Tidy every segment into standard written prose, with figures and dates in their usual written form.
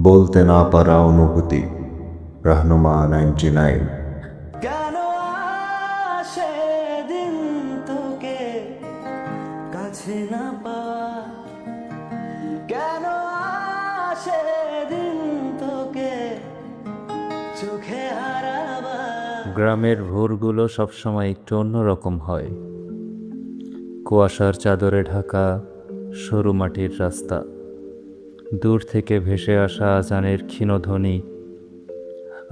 বলতে না পারা অনুভূতি। রাহনুমা 99। কেন আসে দিন তোকে কাছে না পাওয়া, কেন আসে দিন তোকে চোখে হারাবা। গ্রামের ভোরগুলো সবসময় একটু অন্যরকম হয়। কুয়াশার চাদরে ঢাকা সরু মাটির রাস্তা, দূর থেকে ভেসে আসা আজানের ক্ষীণধ্বনি,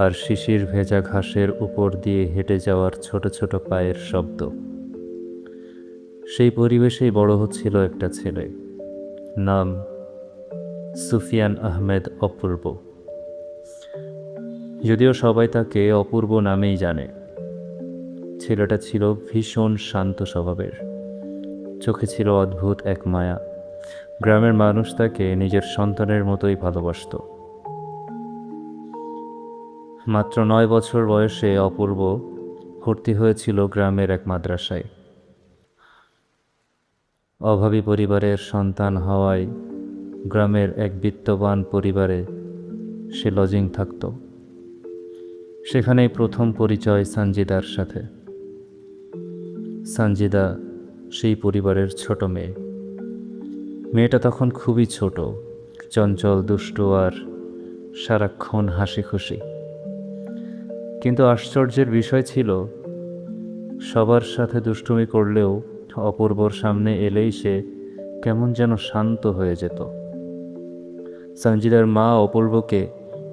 আর শিশির ভেজা ঘাসের উপর দিয়ে হেঁটে যাওয়ার ছোট ছোট পায়ের শব্দ। সেই পরিবেশেই বড় হচ্ছিল একটা ছেলে, নাম সুফিয়ান আহমেদ অপূর্ব। যদিও সবাই তাকে অপূর্ব নামেই জানে। ছেলেটা ছিল ভীষণ শান্ত স্বভাবের, চোখে ছিল অদ্ভুত এক মায়া। গ্রামের মানুষ তাকে নিজের সন্তানের মতোই ভালোবাসত। মাত্র 9 বছর বয়সে অপূর্ব ভর্তি হয়েছিল গ্রামের এক মাদ্রাসায়। অভাবী পরিবারের সন্তান হওয়ায় গ্রামের এক বিত্তবান পরিবারে সে লজিং থাকত। সেখানেই প্রথম পরিচয় সানজিদার সাথে। সানজিদা সেই পরিবারের ছোট মেয়ে। মেয়েটা তখন খুবই ছোট, চঞ্চল, দুষ্টু আর সারাক্ষণ হাসি খুশি। কিন্তু আশ্চর্যের বিষয় ছিল, সবার সাথে দুষ্টুমি করলেও অপূর্বর সামনে এলেই সে কেমন যেন শান্ত হয়ে যেত। সানজিদার মা অপূর্বকে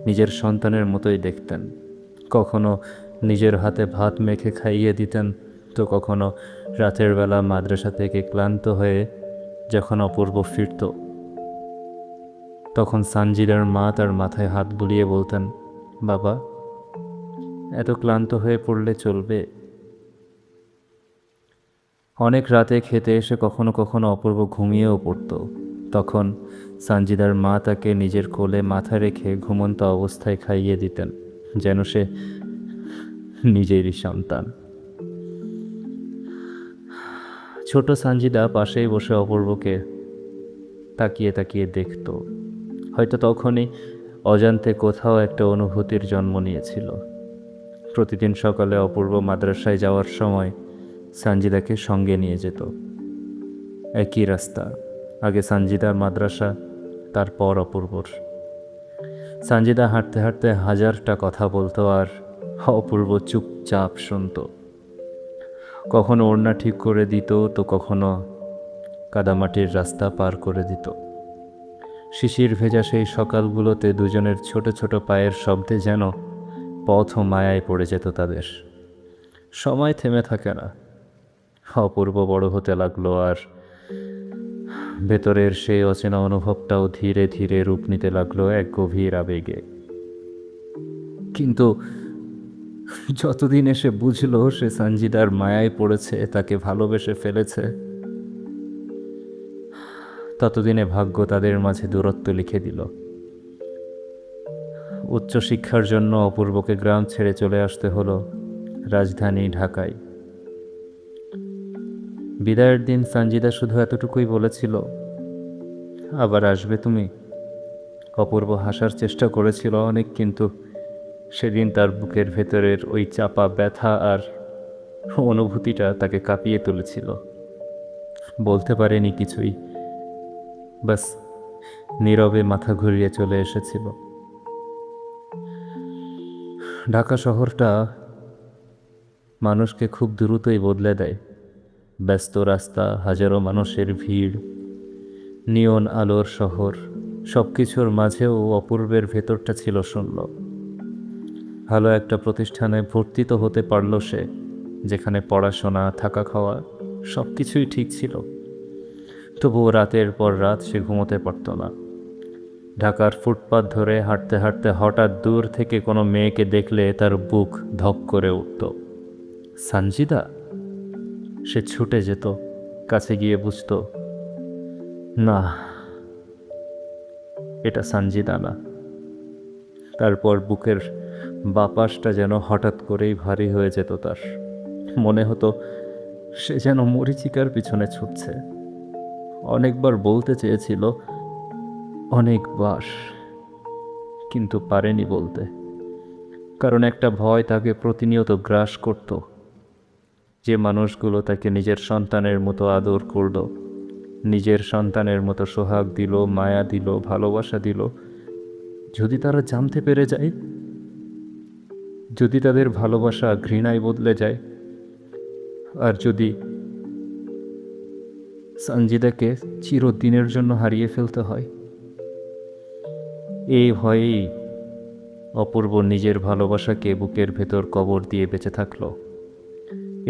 নিজের সন্তানের মতোই দেখতেন। কখনো নিজের হাতে ভাত মেখে খাইয়ে দিতেন, তো কখনো রাতের বেলা মাদ্রাসা থেকে ক্লান্ত হয়ে যখন অপূর্ব ফিরত, তখন সানজিদার মা তার মাথায় হাত বুলিয়ে বলতেন, বাবা, এত ক্লান্ত হয়ে পড়লে চলবে? অনেক রাতে খেতে এসে কখনো কখনো অপূর্ব ঘুমিয়েও পড়ত। তখন সানজিদার মা তাকে নিজের কোলে মাথা রেখে ঘুমন্ত অবস্থায় খাইয়ে দিতেন, যেন সে নিজেরই সন্তান। ছোট সানজিদা পাশেই বসে অপূর্বকে তাকিয়ে তাকিয়ে দেখত। হয়তো তখনই অজান্তে কোথাও একটা অনুভূতির জন্ম নিয়েছিল। প্রতিদিন সকালে অপূর্ব মাদ্রাসায় যাওয়ার সময় সানজিদাকে সঙ্গে নিয়ে যেত। একই রাস্তা, আগে সানজিদার মাদ্রাসা, তারপর অপূর্বর। সানজিদা হাঁটতে হাঁটতে হাজারটা কথা বলতো আর অপূর্ব চুপচাপ শুনত। কখনো ওড়না ঠিক করে দিত, তো কখনো কাদামাটির রাস্তা পার করে দিত। শিশির ভেজা সেই সকালগুলোতে দুজনের ছোট ছোট পায়ের শব্দে যেন পথ ও মায়ায় পড়ে যেত তাদের। সময় থেমে থাকে না। অপূর্ব বড় হতে লাগলো, আর ভেতরের সেই অচেনা অনুভবটাও ধীরে ধীরে রূপ নিতে লাগলো এক গভীর আবেগে। কিন্তু যতদিন এসে বুঝলো সে সানজিদার মায়ায় পড়েছে, তাকে ভালোবেসে ফেলেছে, ততদিনে ভাগ্য তাদের মাঝে দূরত্ব লিখে দিল। উচ্চশিক্ষার জন্য অপূর্বকে গ্রাম ছেড়ে চলে আসতে হলো রাজধানী ঢাকায়। বিদায়ের দিন সানজিদা শুধু এতটুকুই বলেছিল, আবার আসবে তুমি? অপূর্ব হাসার চেষ্টা করেছিল অনেক, কিন্তু সেদিন তার বুকের ভেতরের ওই চাপা ব্যথা আর অনুভূতিটা তাকে কাঁপিয়ে তুলেছিল। বলতে পারেনি কিছুই, বাস নীরবে মাথা ঘুরিয়ে চলে এসেছিল। ঢাকা শহরটা মানুষকে খুব দ্রুতই বদলে দেয়। ব্যস্ত রাস্তা, হাজারো মানুষের ভিড়, নিয়ন আলোর শহর, সব কিছুর মাঝেও অপূর্বের ভেতরটা ছিল শূন্য। ভালো একটা প্রতিষ্ঠানে ভর্তি তো হতে পারল সে, যেখানে পড়াশোনা, থাকা, খাওয়া সব কিছুই ঠিক ছিল। তবুও রাতের পর রাত সে ঘুমোতে পারত না। ঢাকার ফুটপাত ধরে হাঁটতে হাঁটতে হঠাৎ দূর থেকে কোনো মেয়েকে দেখলে তার বুক ধক করে উঠত। সানজিদা? সে ছুটে যেত, কাছে গিয়ে বুঝত, না, এটা সানজিদা না। তারপর বুকের বাপাসটা যেন হঠাৎ করেই ভারী হয়ে যেত তার। মনে হতো সে যেন মরীচিকার পিছনে ছুটছে। অনেকবার বলতে চেয়েছিল, অনেকবার, কিন্তু পারেনি বলতে, কারণ একটা ভয় তাকে প্রতিনিয়ত গ্রাস করত। যে মানুষগুলো তাকে নিজের সন্তানের মতো আদর করল, নিজের সন্তানের মতো সোহাগ দিল, মায়া দিল, ভালোবাসা দিল, যদি তারা জানতে পেরে যায়, যদি তাদের ভালোবাসা ঘৃণায় বদলে যায়, আর যদি সঞ্জিদাকে চিরদিনের জন্য হারিয়ে ফেলতে হয়, এই ভয়েই অপূর্ব নিজের ভালোবাসাকে বুকের ভেতর কবর দিয়ে বেঁচে থাকলো।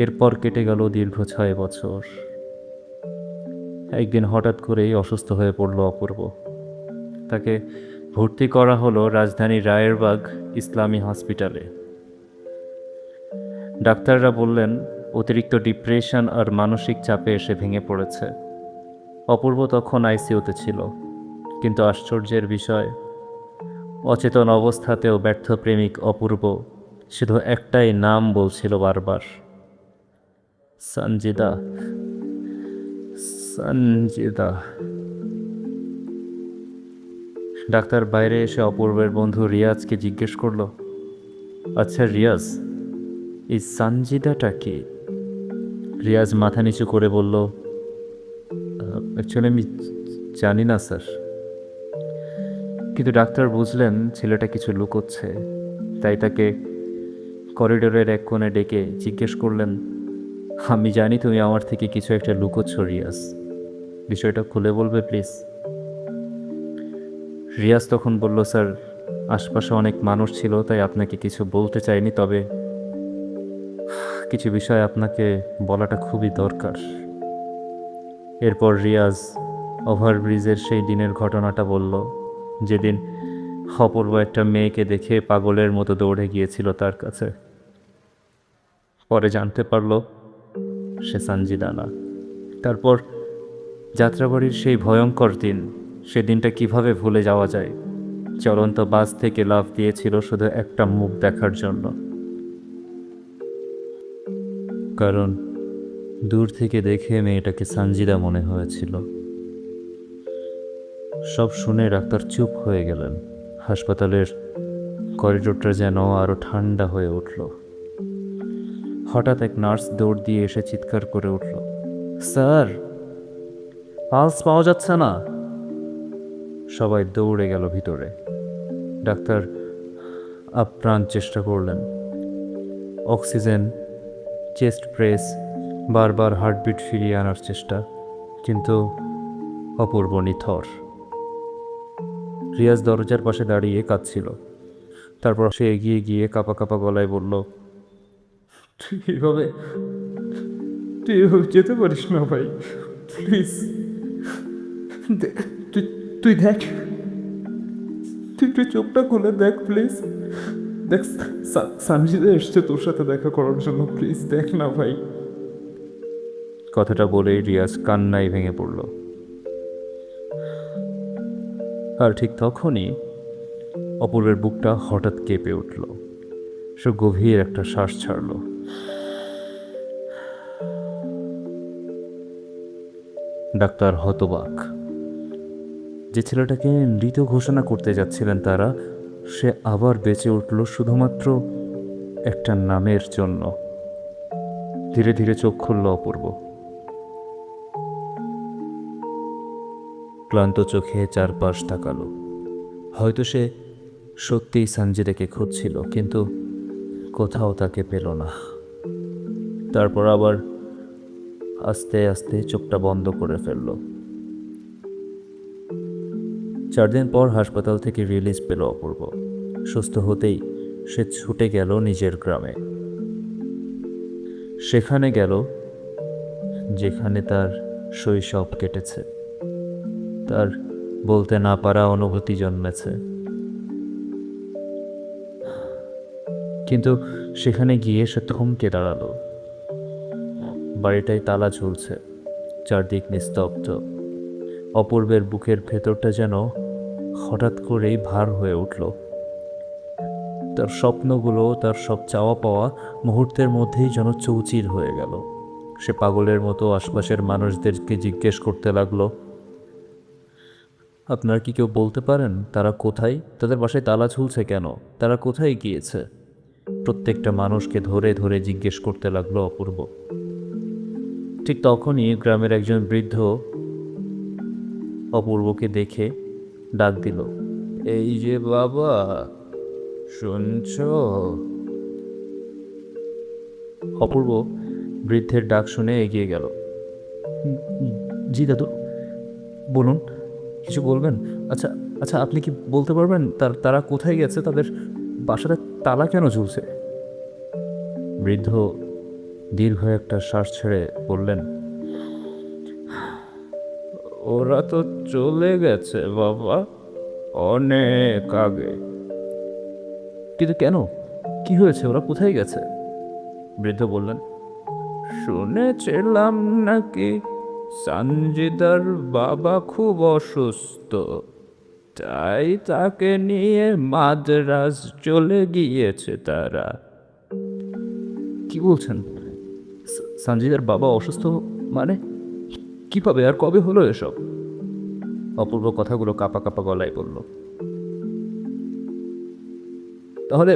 এরপর কেটে গেল দীর্ঘ 6 বছর। একদিন হঠাৎ করেই অসুস্থ হয়ে পড়ল অপূর্ব। তাকে ভর্তি করা হলো রাজধানীর রায়েরবাগ ইসলামী হসপিটালে। ডাক্তাররা বললেন অতিরিক্ত ডিপ্রেশন আর মানসিক চাপে এসে ভেঙে পড়েছে। অপূর্ব তখন আইসিইউতে ছিল, কিন্তু আশ্চর্যের বিষয়, অচেতন অবস্থাতেও ব্যর্থ প্রেমিক অপূর্ব শুধু একটাই নাম বলছিল বারবার, সঞ্জিদা, সঞ্জিদা। ডাক্তার বাইরে এসে অপূর্বের বন্ধু রিয়াজকে জিজ্ঞেস করলো, আচ্ছা রিয়াজ, এই সঞ্জিদাটা কি? রিয়াজ মাথা নিচু করে বলল, অ্যাকচুয়ালি আমি জানি না স্যার। কিন্তু ডাক্তার বুঝলেন ছেলেটা কিছু লুকোচ্ছে, তাই তাকে করিডোরের এক কোণে ডেকে জিজ্ঞেস করলেন, আমি জানি তুমি আমার থেকে কিছু একটা লুকোচ্ছ রিয়াজ, বিষয়টা খুলে বলবে প্লিজ? রিয়াজ তখন বলল, স্যার আশপাশে অনেক মানুষ ছিল তাই আপনাকে কিছু বলতে চাইনি, তবে কিছু বিষয় আপনাকে বলাটা খুবই দরকার। এরপর রিয়াজ ওভারব্রিজের সেই দিনের ঘটনাটা বলল, যেদিন অপূর্ব একটা মেয়েকে দেখে পাগলের মতো দৌড়ে গিয়েছিল তার কাছে। পরে জানতে পারল সে সঞ্জিদা না। তারপর যাত্রাবাড়ির সেই ভয়ঙ্কর দিন, সেদিনটা কিভাবে ভুলে যাওয়া যায়? চলন্ত বাস থেকে লাফ দিয়েছিল শুধু একটা মুখ দেখার জন্য, কারণ দূর থেকে দেখে মেয়েটাকে সঞ্জিদা মনে হয়েছিল। সব শুনে ডাক্তার চুপ হয়ে গেলেন। হাসপাতালের করিডোরটা যেন আরো ঠান্ডা হয়ে উঠল। হঠাৎ এক নার্স দৌড় দিয়ে এসে চিৎকার করে উঠল, স্যার পালস পাওয়া যাচ্ছে না। সবাই দৌড়ে গেল ভিতরে। ডাক্তার আপ্রাণ চেষ্টা করলেন, অক্সিজেন, চেস্ট প্রেস, বারবার হার্টবিট ফিরিয়ে আনার চেষ্টা, কিন্তু অপূর্ব নিথর। রিয়াজ দরজার পাশে দাঁড়িয়ে কাঁদছিল। তারপর সে এগিয়ে গিয়ে কাঁপা কাঁপা গলায় বলল, তুই এভাবে যেতে পারিস না ভাই, প্লিজ। তুই দেখ, তুই চোখটা খুলে দেখ প্লিজ। দেখ সঞ্জিদা এসছে তোর সাথে দেখা করার জন্য, প্লিজ দেখ না ভাই। কথাটা বলেই রিয়াজ কান্নায় ভেঙে পড়ল। আর ঠিক তখনই অপূর্বের বুকটা হঠাৎ কেঁপে উঠল। সে গভীর একটা শ্বাস ছাড়ল। ডাক্তার হতবাক। যে ছেলেটাকে মৃত ঘোষণা করতে যাচ্ছিলেন তারা, সে আবার বেঁচে উঠল শুধুমাত্র একটা নামের জন্য। ধীরে ধীরে চোখ খুলল অপূর্ব। ক্লান্ত চোখে চারপাশ তাকালো। হয়তো সে সত্যিই সঞ্জিদাকে খুঁজছিল, কিন্তু কোথাও তাকে পেল না। তারপর আবার আস্তে আস্তে চোখটা বন্ধ করে ফেলল। 4 দিন পর হাসপাতাল থেকে রিলিজ পেল অপূর্ব। সুস্থ হতেই সে ছুটে গেল নিজের গ্রামে। সেখানে গেল যেখানে তার শৈশব কেটেছে, তার বলতে না পারা অনুভূতি জন্মেছে। কিন্তু সেখানে গিয়ে সে থমকে দাঁড়ালো। বাড়িটায় তালা ঝুলছে, চারদিক নিস্তব্ধ। অপূর্বের বুকের ভেতরটা যেন হঠাৎ করেই ভার হয়ে উঠল। তার স্বপ্নগুলো, তার সব চাওয়া পাওয়া মুহূর্তের মধ্যেই যেন চৌচির হয়ে গেল। সে পাগলের মতো আশপাশের মানুষদেরকে জিজ্ঞেস করতে লাগলো, আপনারা কি কেউ বলতে পারেন তারা কোথায়? তাদের বাসায় তালা ঝুলছে কেন? তারা কোথায় গিয়েছে? প্রত্যেকটা মানুষকে ধরে ধরে জিজ্ঞেস করতে লাগলো অপূর্ব। ঠিক তখনই গ্রামের একজন বৃদ্ধ অপূর্বকে দেখে ডাক দিল, এই যে বাবা, শুনছ? অপূর্ব বৃদ্ধের ডাক শুনে এগিয়ে গেল। জি দাদু, বলুন, কিছু বলবেন? আচ্ছা আচ্ছা, আপনি কি বলতে পারবেন তারা কোথায় গেছে? তাদের বাসাটা তালা কেন ঝুলছে? বৃদ্ধ দীর্ঘ একটা শ্বাস ছেড়ে বললেন, ওরা তো চলে গেছে বাবা, অনেক আগে। কিন্তু কেন? কি হয়েছে? ওরা কোথায় গেছে? বৃদ্ধ বললেন, শুনেছিলাম নাকি সঞ্জিদার বাবা খুব অসুস্থ, তাই তাকে নিয়ে মাদ্রাজ চলে গিয়েছে তারা। কি বলছেন? সঞ্জিদার বাবা অসুস্থ মানে? কিভাবে আর কবে হলো এসব? অপূর্ব কথাগুলো কাঁপা কাঁপা গলায় বলল। তাহলে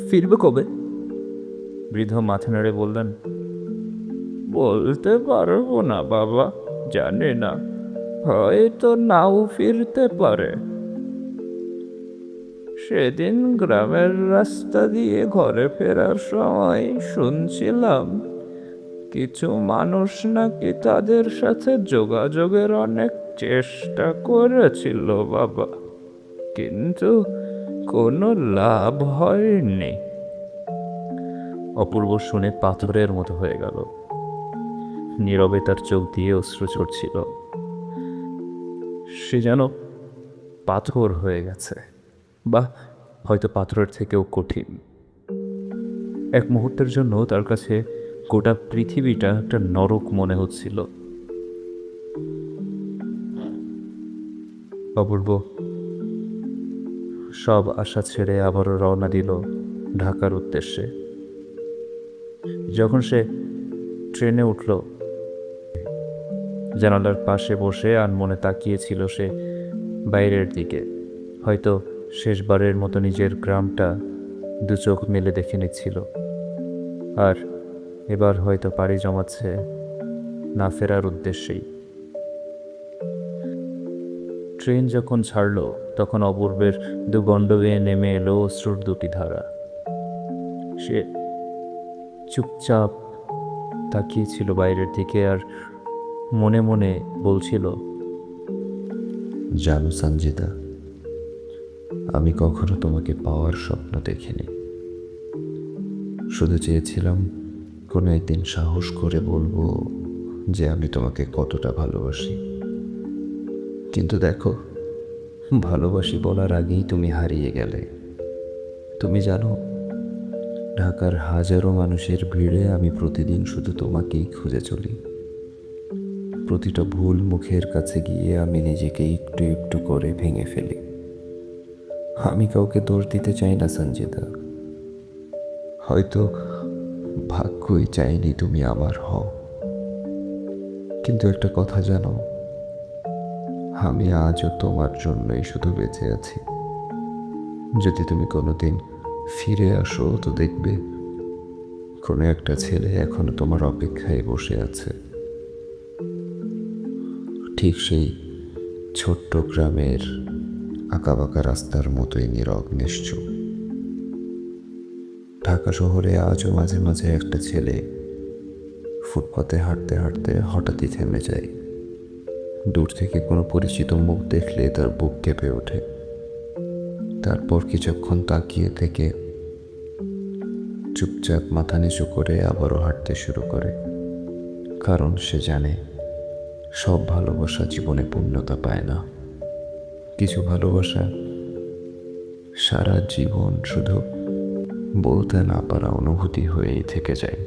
ফিরবে কবে? বৃদ্ধ মাথা নেড়ে বললেন, বলতে পারবো না বাবা, জানি না, হয়তো নাও ফিরতে পারে। সেদিন গ্রামের রাস্তা দিয়ে ঘরে ফেরার সময় শুনছিলাম কিছু মানুষ নাকি তাদের সাথে যোগাযোগের অনেক চেষ্টা করেছিল বাবা, কিন্তু কোনো লাভ হয়নি। অপূর্ব শুনে পাথরের মতো হয়ে গেল। নীরবে তার চোখ দিয়ে অশ্রু ঝরছিল। সে যেন পাথর হয়ে গেছে, বা হয়তো পাথরের থেকেও কঠিন। এক মুহূর্তের জন্য তার কাছে গোটা পৃথিবীটা একটা নরক মনে হচ্ছিল। অপূর্ব সব আশা ছেড়ে আবারও রওনা দিল ঢাকার উদ্দেশ্যে। যখন সে ট্রেনে উঠল, জানালার পাশে বসে আনমনে তাকিয়েছিল সে বাইরের দিকে। হয়তো শেষবারের মতো নিজের গ্রামটা দু চোখ মেলে দেখে নিচ্ছিল, আর এবার হয়তো পাড়ি জমাচ্ছে না ফেরার উদ্দেশ্যেই। ট্রেন যখন ছাড়ল, তখন অপূর্বের দুগণ্ড বেয়ে নেমে এলো অশ্রুর দুটি ধারা। সে চুপচাপ তাকিয়েছিল বাইরের দিকে, আর মনে মনে বলছিল, জানো সঞ্জিদা, আমি কখনো তোমাকে পাওয়ার স্বপ্ন দেখিনি। শুধু চেয়েছিলাম কোনো একদিন সাহস করে বলবো যে আমি তোমাকে কতটা ভালোবাসি। কিন্তু দেখো, ভালোবাসি বলার আগেই তুমি হারিয়ে গেলে। তুমি জানো, ঢাকার হাজারো মানুষের ভিড়ে আমি প্রতিদিন শুধু তোমাকেই খুঁজে চলি। প্রতিটা ভুল মুখের কাছে গিয়ে আমি নিজেকে একটু একটু করে ভেঙে ফেলি। আমি কাউকে দোষ দিতে চাই না সঞ্জিদা, হয়তো ভাগ্যই চাইনি তুমি আমার হও। কিন্তু একটা কথা জানো, আমি আজও তোমার জন্যই শুধু বেঁচে আছি। যদি তুমি কোনোদিন ফিরে আসো, তো দেখবে কোনো একটা ছেলে এখনো তোমার অপেক্ষায় বসে আছে, ঠিক সেই ছোট্ট গ্রামের আঁকাবাঁকা রাস্তার মতোই নীরব নিশ্চুপ। ঢাকা শহরে আজও মাঝে মাঝে একটা ছেলে ফুটপাতে হাঁটতে হাঁটতে হঠাৎই থেমে যায়। দূর থেকে কোনো পরিচিত মুখ দেখলে তার বুক কেঁপে ওঠে। তারপর কিছুক্ষণ তাকিয়ে থেকে চুপচাপ মাথা নিচু করে আবারও হাঁটতে শুরু করে, কারণ সে জানে সব ভালোবাসা জীবনে পূর্ণতা পায় না। কিছু ভালোবাসা সারা জীবন শুধু বলতে না পারা অনুভূতি হয়েই থেকে যায়।